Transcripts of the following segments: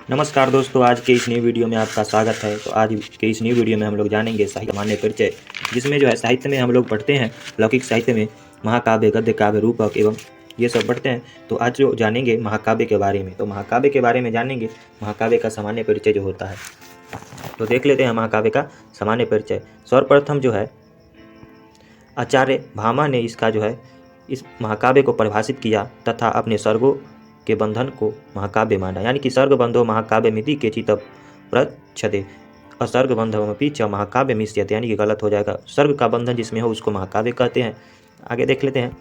नमस्कार दोस्तों, आज के इस नई वीडियो में आपका स्वागत है। तो आज के इस नई वीडियो में हम लोग जानेंगे साहित्य सामान्य परिचय, जिसमें जो है साहित्य में हम लोग पढ़ते हैं लौकिक साहित्य में महाकाव्य, गद्य काव्य, रूपक एवं ये सब पढ़ते हैं। तो आज जो जानेंगे महाकाव्य के बारे में, तो महाकाव्य के बारे में जानेंगे महाकाव्य का सामान्य परिचय जो होता है। तो देख लेते हैं महाकाव्य का सामान्य परिचय। सर्वप्रथम जो है आचार्य भामा ने इसका जो है इस महाकाव्य को परिभाषित किया तथा अपने सर्गों के बंधन को महाकाव्य माना। यानी कि सर्ग बंधो महाकाव्य मिति केचित प्रच्छते असर्ग बंधमपि च महाकाव्य मिष्यते, यानी कि गलत हो जाएगा। सर्ग का बंधन जिसमें हो उसको महाकाव्य कहते हैं। आगे देख लेते हैं।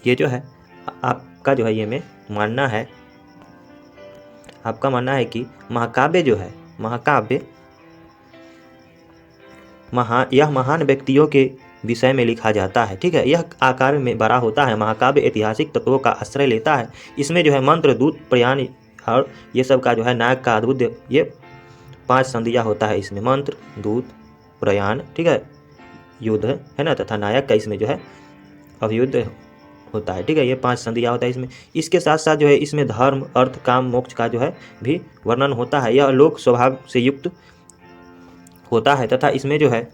ये जो है आपका जो है ये में मानना है, आपका मानना है कि महाकाव्य जो है महाकाव्य यह महान व्यक्तियों के विषय में लिखा जाता है। ठीक है, यह आकार में बड़ा होता है। महाकाव्य ऐतिहासिक तत्वों का आश्रय लेता है। इसमें जो है मंत्र, दूत, प्रयाण और ये सब का जो है नायक का अद्भुत ये 5 संधियाँ होता है इसमें। मंत्र, दूत, प्रयाण, ठीक है, युद्ध है ना, तथा नायक का इसमें जो है अवयुद्ध होता है। ठीक है, ये 5 संधियाँ होता है इसमें। इसके साथ साथ जो है इसमें धर्म, अर्थ, काम, मोक्ष का जो है भी वर्णन होता है। यह लोक स्वभाव से युक्त होता है तथा इसमें जो है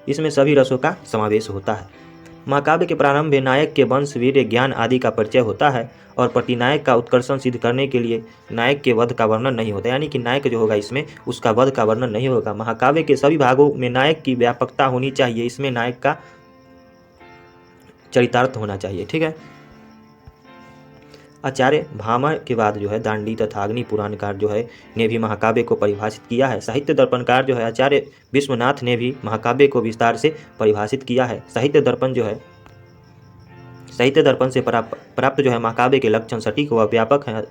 इसमें सभी रसों का समावेश होता है। महाकाव्य के प्रारंभ में नायक के वंश, वीर्य, ज्ञान आदि का परिचय होता है और प्रतिनायक का उत्कर्षण सिद्ध करने के लिए नायक के वध का वर्णन नहीं होता। यानी कि नायक जो होगा इसमें उसका वध का वर्णन नहीं होगा। महाकाव्य के सभी भागों में नायक की व्यापकता होनी चाहिए। इसमें नायक का चरितार्थ होना चाहिए। ठीक है, आचार्य भामा के बाद जो है दांडी तथा अग्नि पुराणकार जो है ने भी महाकाव्य को परिभाषित किया है। साहित्य दर्पणकार जो है आचार्य विश्वनाथ ने भी महाकाव्य को विस्तार से परिभाषित किया है। साहित्य दर्पण जो है साहित्य दर्पण से प्राप्त जो है महाकाव्य के लक्षण सटीक व व्यापक हैं।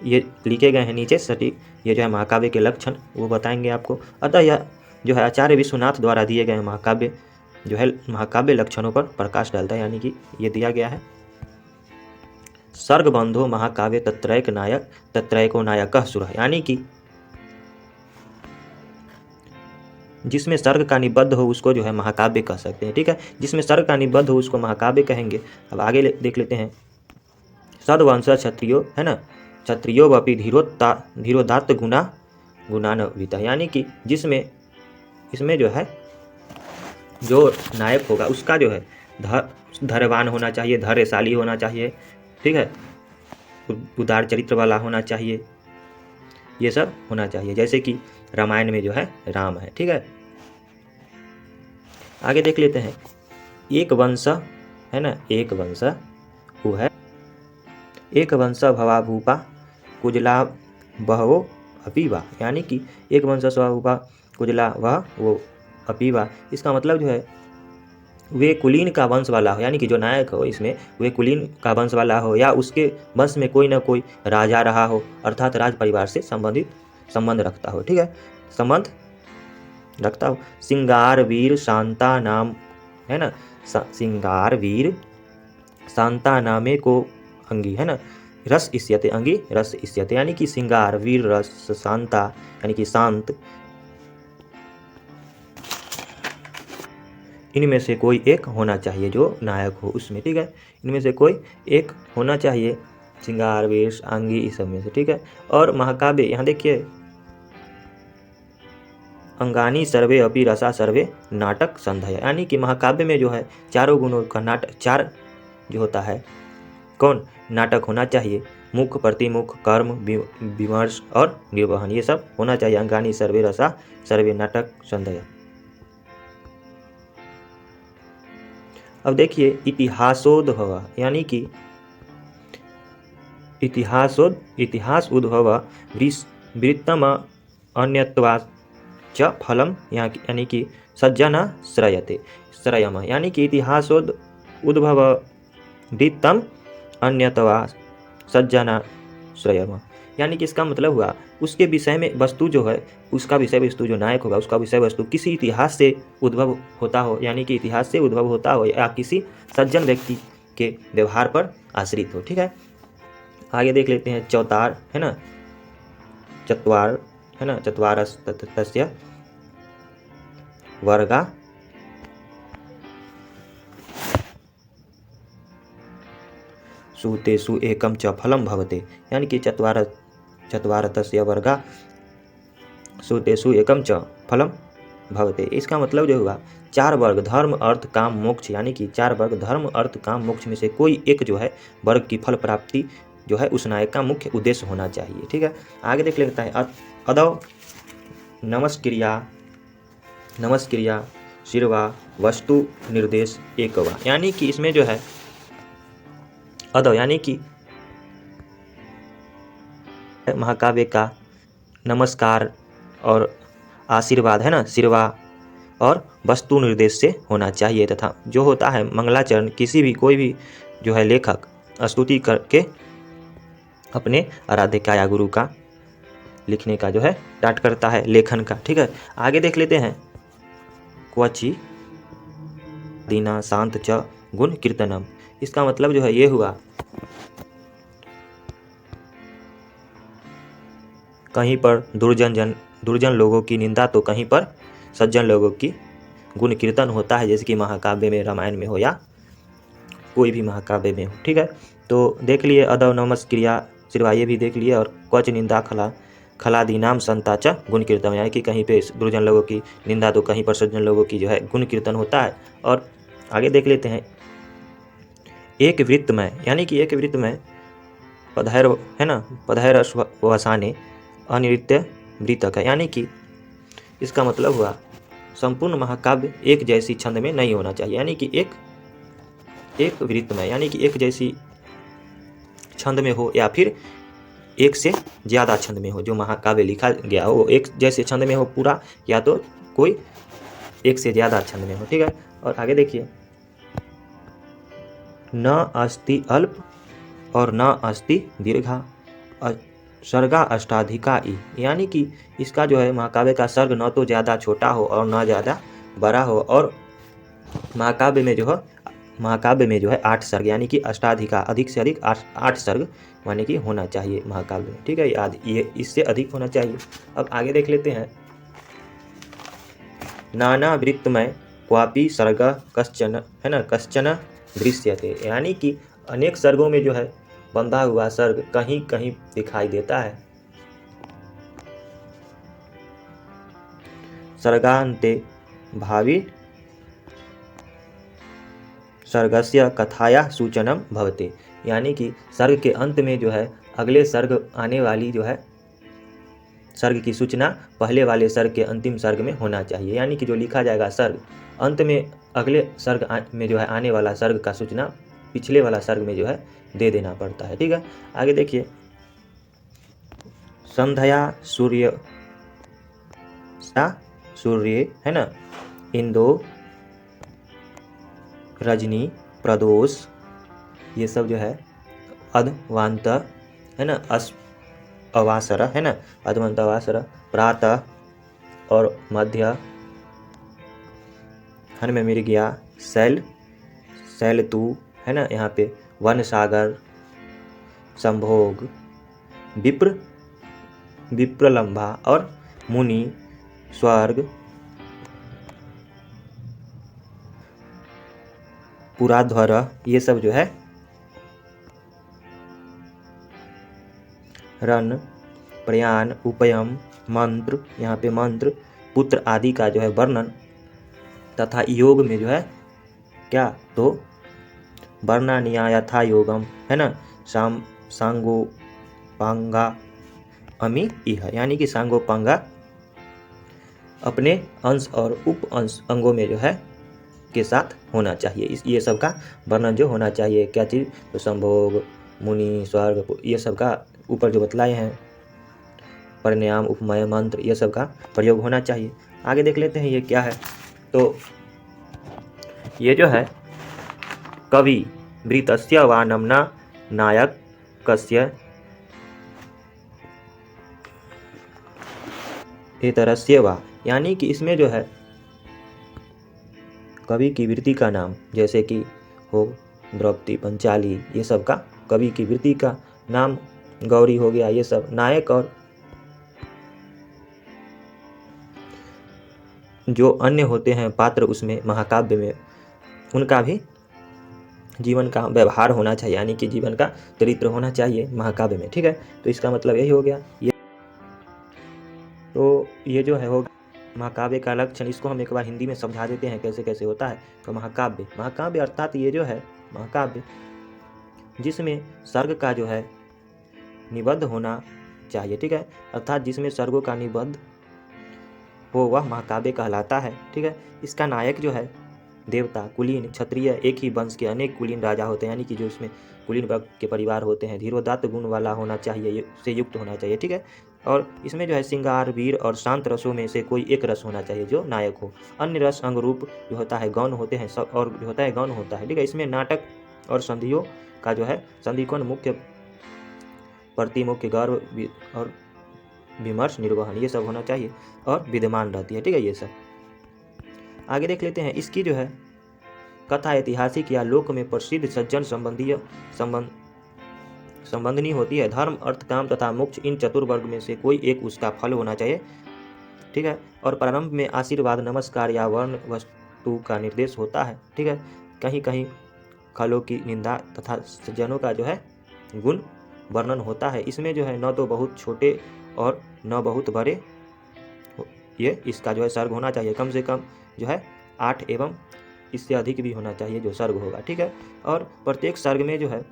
ये लिखे गए हैं नीचे सटीक, ये जो है महाकाव्य के लक्षण वो बताएंगे आपको। अतः यह जो है आचार्य विश्वनाथ द्वारा दिए गए महाकाव्य जो है महाकाव्य लक्षणों पर प्रकाश डालता है। यानी कि ये दिया गया है। सर्ग बंधो महाकाव्य तत्रैक नायक तत्रैको नायकः सुरः, यानी कि जिसमें सर्ग का निबद्ध हो उसको जो है महाकाव्य कह सकते हैं। ठीक है, जिसमें सर्ग का निबद्ध हो उसको महाकाव्य कहेंगे। अब आगे देख लेते हैं। सद्वंश क्षत्रियो है ना, क्षत्रियो वपि धीरोदात्त गुणान्वितः, यानी कि जिसमें इसमें जो है जो नायक होगा उसका जो है धैर्यवान होना चाहिए, धैर्यशाली होना चाहिए। ठीक है, उदार चरित्र वाला होना चाहिए, ये सब होना चाहिए, जैसे कि रामायण में जो है राम है। ठीक है, आगे देख लेते हैं। एक वंश है ना, एक वंश वो है एक वंश भवाभूपा कुजला बहवो अपीवा, यानी कि एक वंश स्वभूपा कुजला वह वो अपीवा। इसका मतलब जो है वे कुलीन का वंश वाला हो, यानी कि जो नायक हो इसमें वे कुलीन का वंश वाला हो या उसके वंश में कोई ना कोई राजा रहा हो, अर्थात राज परिवार से संबंध रखता हो। ठीक है, संबंध रखता हो। सिंगार वीर शांता नाम है ना, सिंगार वीर शांता नामे को अंगी है ना, रस इष्यते अंगी रस इष्यते, यानी कि सिंगार, वीर, रस, शांता यानी कि शांत, इनमें से कोई एक होना चाहिए जो नायक हो उसमें। ठीक है, इनमें से कोई एक होना चाहिए, श्रृंगार, वेश, आंगी, इस सब में से। ठीक है, और महाकाव्य यहाँ देखिए, अंगानी सर्वे अपि रसा सर्वे नाटक संध्या, यानी कि महाकाव्य में जो है चारों गुणों का नाटक, चार जो होता है कौन नाटक होना चाहिए, मुख, प्रतिमुख, कर्म, विमर्श और निर्वहन, ये सब होना चाहिए। अंगानी सर्वे रसा सर्वे नाटक संध्या। अब देखिए इतिहासोद्भव, यानी कि इतिहास उद्भव वृत्तम अन्यत्वाच्च फलम, यानी कि सज्जना श्रयते श्रयम, यानी कि इतिहासोद उद्भव वृत्तम अन्यत्वा सज्जना श्रयम, यानी कि इसका मतलब हुआ उसके विषय में वस्तु जो है, उसका विषय वस्तु जो नायक होगा उसका विषय वस्तु किसी इतिहास से उद्भव होता हो, यानी कि इतिहास से उद्भव होता हो या किसी सज्जन व्यक्ति के व्यवहार पर आश्रित हो। ठीक है, आगे देख लेते हैं। चौतार है ना, चत्वार है ना, चत्वारस् तस्य वर्गा सुतेषु एकम च फलम भवते, यानी कि चत्वार तस्य वर्गा सुतेषु एकम च फलम भवते। इसका मतलब जो हुआ 4 वर्ग धर्म अर्थ काम मोक्ष, यानी कि 4 वर्ग धर्म अर्थ काम मोक्ष में से कोई एक जो है वर्ग की फल प्राप्ति जो है उस नायक का मुख्य उद्देश्य होना चाहिए। ठीक है, आगे देख लेता है। अदौ नमस्क्रिया शिरवा वस्तु निर्देश एकवा, यानी कि इसमें जो है अदौ यानी कि महाकाव्य का नमस्कार और आशीर्वाद है ना, शिरवा और वस्तु निर्देश से होना चाहिए, तथा जो होता है मंगलाचरण किसी भी कोई भी जो है लेखक स्तुति करके अपने आराध्य का या गुरु का लिखने का जो है स्टार्ट करता है, लेखन का। ठीक है, आगे देख लेते हैं। क्वचि दीना शांत च गुण कीर्तनम, इसका मतलब जो है ये हुआ कहीं पर दुर्जन लोगों की निंदा तो कहीं पर सज्जन लोगों की गुण कीर्तन होता है, जैसे कि महाकाव्य में, रामायण में हो या कोई भी महाकाव्य में हो। ठीक है, तो देख लिए अदौ नमस्क्रिया शिरवा, ये भी देख लिए, और क्वच निंदा खलादीनाम संताच गुण कीर्तन, यानी कि कहीं पे दुर्जन लोगों की निंदा तो कहीं पर सज्जन लोगों की जो है गुण कीर्तन होता है। और आगे देख लेते हैं। एक वृत्तमय, यानी कि एक वृत्तमय पधैर है ना, पधैर वसाने अनित्य वृतक है, यानी कि इसका मतलब हुआ संपूर्ण महाकाव्य एक जैसी छंद में नहीं होना चाहिए, यानी कि एक वृत्तमय यानी कि एक जैसी छंद में हो या फिर एक से ज़्यादा छंद में हो। जो महाकाव्य लिखा गया हो वो एक जैसे छंद में हो पूरा, या तो कोई एक से ज़्यादा छंद में हो। ठीक है, और आगे देखिए। न अस्ति अल्प और न अस्ति दीर्घा सर्गा अष्टाधिकाई, यानी कि इसका जो है महाकाव्य का सर्ग न तो ज़्यादा छोटा हो और न ज़्यादा बड़ा हो, और महाकाव्य में जो है 8 सर्ग, यानी कि अष्टाधिका, अधिक से अधिक 8 सर्ग माने कि होना चाहिए महाकाव्य में। ठीक है, ये इससे अधिक होना चाहिए। अब आगे देख लेते हैं। नाना वृत्तमय क्वापि सर्ग कश्चन है ना, कश्चन दृश्यते, यानी कि अनेक सर्गों में जो है बंधा हुआ सर्ग कहीं कहीं दिखाई देता है। सर्गान्ते भावी सर्गस्य कथाया सूचनम भवते, यानी कि सर्ग के अंत में जो है अगले सर्ग आने वाली जो है सर्ग की सूचना पहले वाले सर्ग के अंतिम सर्ग में होना चाहिए, यानी कि जो लिखा जाएगा सर्ग अंत में अगले सर्ग में जो है आने वाला सर्ग का सूचना पिछले वाला सर्ग में जो है दे देना पड़ता है। ठीक है, आगे देखिए। संध्या सूर्य है ना, इंदो रजनी प्रदोष, ये सब जो है अधवांत है ना, अवासर है ना, अधवंत अवासर, प्रातः और मध्य हन में मिल गया शैल तू है ना, यहाँ पे वन सागर, संभोग, विप्रलंबा और मुनि, स्वर्ग, पुराध्वर, ये सब जो है रन, प्रयाण, उपयम, मंत्र, यहाँ पे मंत्र, पुत्र आदि का जो है वर्णन, तथा योग में जो है क्या, तो वर्णनीया यथा योगम है ना, सांगो पांगा अमी इह, यानी कि सांगो पांगा अपने अंश और उप अंश अंगों में जो है के साथ होना चाहिए। ये सब का वर्णन जो होना चाहिए, क्या चीज़, तो संभोग, मुनि, स्वर्ग, ये सब का ऊपर जो बतलाए हैं, परिणाम, उपमय, मंत्र, ये सब का प्रयोग होना चाहिए। आगे देख लेते हैं ये क्या है। तो ये जो है कवि वृतस्य वा नमना नायकस्य इतरस्य वा, यानी कि इसमें जो है कवि की वृत्ति का नाम, जैसे कि हो द्रौपदी, पंचाली, ये सब का कवि की वृत्ति का नाम, गौरी हो गया, ये सब नायक, और जो अन्य होते हैं पात्र उसमें महाकाव्य में, उनका भी जीवन का व्यवहार होना चाहिए, यानी कि जीवन का चरित्र होना चाहिए महाकाव्य में, ठीक है। तो इसका मतलब यही हो गया। ये जो है हो महाकाव्य का लक्षण। इसको हम एक बार हिंदी में समझा देते हैं कैसे कैसे होता है। तो महाकाव्य अर्थात ये जो है महाकाव्य जिसमें सर्ग का जो है निबद्ध होना चाहिए, ठीक है, अर्थात जिसमें सर्गों का निबद्ध हो वह महाकाव्य कहलाता है, ठीक है। इसका नायक जो है देवता, कुलीन, क्षत्रिय, एक ही वंश के अनेक कुलीन राजा होते हैं, यानी कि जो इसमें कुलीन वर्ग के परिवार होते हैं, धीरोदात्त गुण वाला होना चाहिए, से युक्त होना चाहिए, ठीक है। और इसमें जो है श्रृंगार, वीर और शांत रसों में से कोई एक रस होना चाहिए जो नायक हो। अन्य रस अंग रूप जो होता है गौण होते हैं, सब और जो होता है गौण होता है, ठीक है। इसमें नाटक और संधियों का जो है संधिकोण, मुख्य प्रतिमुख्य, गर्व और विमर्श, निर्वहन, ये सब होना चाहिए और विद्यमान रहती है, ठीक है। ये सब आगे देख लेते हैं। इसकी जो है कथा ऐतिहासिक या लोक में प्रसिद्ध सज्जन संबंधनी होती है। धर्म, अर्थ, काम तथा मोक्ष, इन चतुर्वर्ग में से कोई एक उसका फल होना चाहिए, ठीक है। और प्रारंभ में आशीर्वाद, नमस्कार या वर्ण वस्तु का निर्देश होता है, ठीक है। कहीं कहीं खलों की निंदा तथा सज्जनों का जो है गुण वर्णन होता है। इसमें जो है न तो बहुत छोटे और न बहुत बड़े, ये इसका जो है सर्ग होना चाहिए। कम से कम जो है 8 एवं इससे अधिक भी होना चाहिए जो सर्ग होगा, ठीक है। और प्रत्येक सर्ग में जो है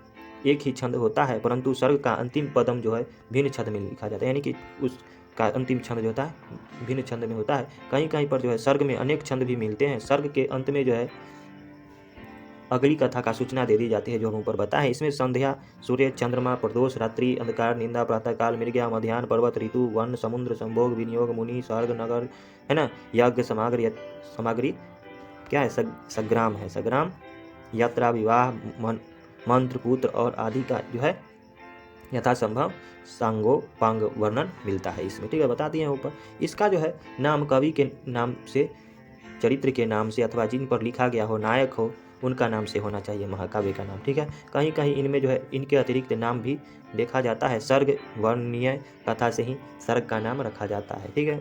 एक ही छंद होता है, परंतु सर्ग का अंतिम पदम जो है भिन्न छंद में लिखा जाता है, यानी कि उसका अंतिम छंद जो होता है भिन्न छंद में होता है। कहीं कहीं पर जो है सर्ग में अनेक छंद भी मिलते हैं। सर्ग के अंत में जो है अगली कथा का सूचना दे दी जाती है जो हम ऊपर बताएं। इसमें संध्या, सूर्य, चंद्रमा, प्रदोष, रात्रि, अंधकार, निंदा, प्रातःकाल, मृग्या, मध्याह्न, पर्वत, ऋतु, वन, समुद्र, संभोग, विनियोग, मुनि, स्वर्ग, नगर, है ना, यज्ञ, सामग्री क्या है, संग्राम है, संग्राम, यात्रा, विवाह, मंत्र, पुत्र और आदि का जो है यथासंभव सांगोपांग वर्णन मिलता है इसमें, ठीक है, बता दिए हैं ऊपर। इसका जो है नाम कवि के नाम से, चरित्र के नाम से अथवा जिन पर लिखा गया हो, नायक हो, उनका नाम से होना चाहिए महाकाव्य का नाम, ठीक है। कहीं कहीं इनमें जो है इनके अतिरिक्त नाम भी देखा जाता है। सर्ग वर्णनीय कथा से ही सर्ग का नाम रखा जाता है, ठीक है।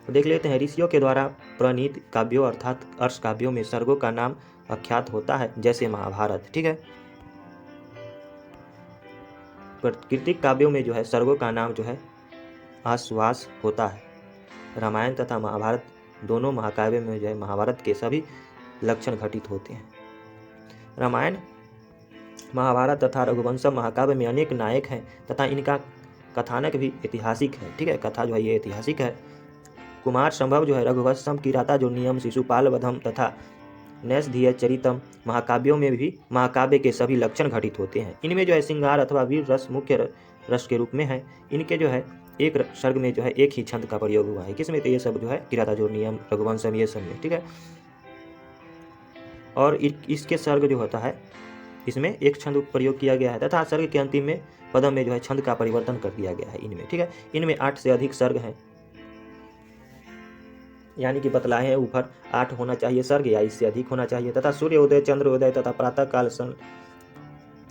तो देख लेते हैं। ऋषियों के द्वारा प्रणीत काव्यों अर्थात अर्ष काव्यों में सर्गों का नाम अख्यात होता है, जैसे महाभारत, ठीक है। प्राकृतिक काव्यों में जो है सर्गों का नाम जो है आश्वास होता है। रामायण तथा महाभारत दोनों महाकाव्य में जो है महाभारत के सभी लक्षण घटित होते हैं। रामायण, महाभारत तथा रघुवंशम महाकाव्य में अनेक नायक हैं तथा इनका कथानक भी ऐतिहासिक है, ठीक है। कथा जो है ये ऐतिहासिक है। कुमार संभव जो है रघुवंशम की राता जो नियम, शिशुपाल वधम तथा नैषधीय चरितम महाकाव्यों में भी महाकाव्य के सभी लक्षण घटित होते हैं। इनमें जो है श्रृंगार अथवा वीर रस मुख्य रस के रूप में है। इनके जो है एक सर्ग में जो है एक ही छंद का प्रयोग हुआ है। किसमें? तो ये सब जो है किराता जो नियम, रघुवंशम, ये सब में, ठीक है। और इसके सर्ग जो होता है इसमें एक छंद प्रयोग किया गया है तथा सर्ग के अंतिम में पदम में जो है छंद का परिवर्तन कर दिया गया है इनमें, ठीक है। इनमें 8 से अधिक सर्ग हैं, यानी कि बतलाए हैं ऊपर 8 होना चाहिए सर्ग या इससे अधिक होना चाहिए तथा सूर्योदय, चंद्रोदय तथा प्रातःकाल,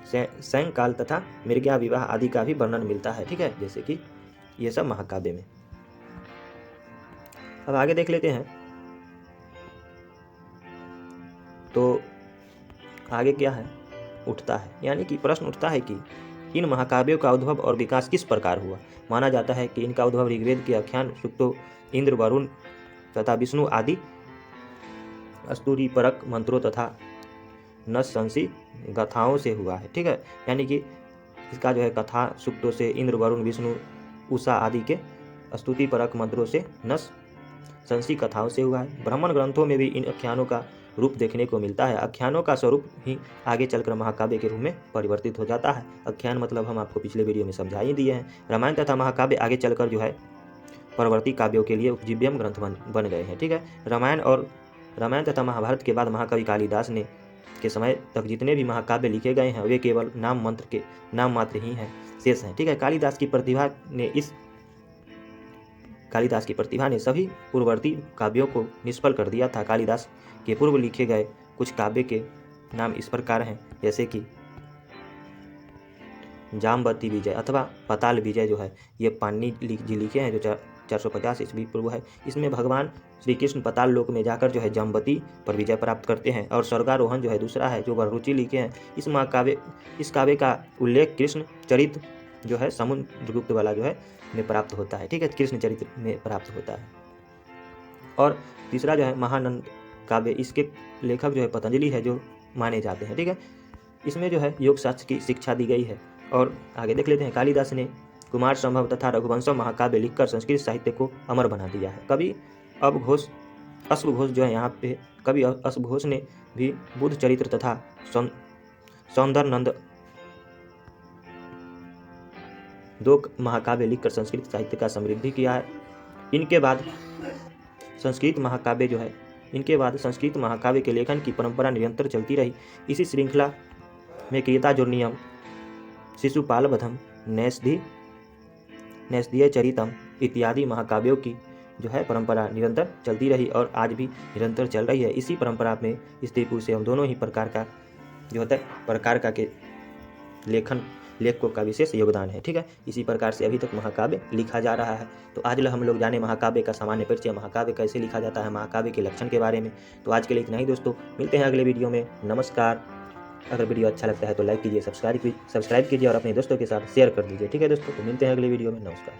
सायंकाल तथा मृग्या विवाह आदि का भी वर्णन मिलता है, ठीक है, जैसे कि ये सब महाकाव्य में। अब आगे देख लेते हैं। तो आगे क्या है उठता है, यानी कि प्रश्न उठता है कि इन महाकाव्यों का उद्भव और विकास किस प्रकार हुआ। माना जाता है कि इनका उद्भव ऋग्वेद के आख्यान, सूक्तों, इंद्र, वरुण तथा विष्णु आदि स्तुति परक मंत्रों तथा नशंसी गाथाओं से हुआ है, ठीक है। यानी कि इसका जो है कथा सूक्तों से, इंद्र, वरुण, विष्णु, उषा आदि के स्तुति परक मंत्रों से, नशंसी कथाओं से हुआ है। ब्राह्मण ग्रंथों में भी इन आख्यानों का रूप देखने को मिलता है। आख्यानों का स्वरूप ही आगे चलकर महाकाव्य के रूप में परिवर्तित हो जाता है। आख्यान मतलब हम आपको पिछले वीडियो में समझा ही दिए हैं। रामायण तथा महाकाव्य आगे चलकर जो है परवर्ती काव्यों के लिए उपजीव्यम ग्रंथ बन गए हैं, ठीक है। रामायण तथा महाभारत के बाद महाकवि कालिदास ने के समय तक जितने भी महाकाव्य लिखे गए हैं वे केवल नाम मात्र ही हैं, शेष हैं, ठीक है। कालिदास की प्रतिभा ने सभी पूर्ववर्ती काव्यों को निष्फल कर दिया था। कालिदास के पूर्व लिखे गए कुछ काव्य के नाम इस प्रकार हैं, जैसे कि जामवती विजय अथवा पाताल विजय जो है ये पाणिनि जी लिखे हैं, जो 450 ईस्वी पूर्व है। इसमें भगवान श्री कृष्ण पाताल लोक में जाकर जो है जमवती पर विजय प्राप्त करते हैं। और स्वर्गारोहण जो है दूसरा है जो वररुचि लिखे हैं। इस काव्य का उल्लेख कृष्ण चरित्र जो है समुद्रगुप्त वाला जो है में प्राप्त होता है, ठीक है, कृष्ण चरित्र में प्राप्त होता है। और तीसरा जो है महानंद काव्य, इसके लेखक जो है पतंजलि है जो माने जाते हैं, ठीक है। इसमें जो है योग शास्त्र की शिक्षा दी गई है। और आगे देख लेते हैं, कालिदास ने कुमार संभव तथा रघुवंशम महाकाव्य लिखकर संस्कृत साहित्य को अमर बना दिया है। कवि अश्वघोष जो है यहाँ पे कवि अश्वघोष ने भी बुद्ध चरित्र तथा सौंदर्यनंद 2 महाकाव्य लिखकर संस्कृत साहित्य का समृद्धि किया है। इनके बाद संस्कृत महाकाव्य के लेखन की परंपरा निरंतर चलती रही। इसी श्रृंखला में कीर्ताजुर्नियम, शिशुपालवधम, नैषधीय चरितम इत्यादि महाकाव्यों की जो है परंपरा निरंतर चलती रही और आज भी निरंतर चल रही है। इसी परंपरा में स्त्री पुरुष एवं दोनों ही प्रकार का जो होता है प्रकार का के लेखकों का विशेष योगदान है, ठीक है। इसी प्रकार से अभी तक महाकाव्य लिखा जा रहा है। तो आज हम लोग जाने महाकाव्य का सामान्य परिचय, महाकाव्य कैसे लिखा जाता है, महाकाव्य के लक्षण के बारे में। तो आज के लिए इतना ही दोस्तों, मिलते हैं अगले वीडियो में। नमस्कार। अगर वीडियो अच्छा लगता है तो लाइक कीजिए, सब्सक्राइब कीजिए और अपने दोस्तों के साथ शेयर कर दीजिए, ठीक है दोस्तों। तो मिलते हैं अगले वीडियो में। नमस्कार।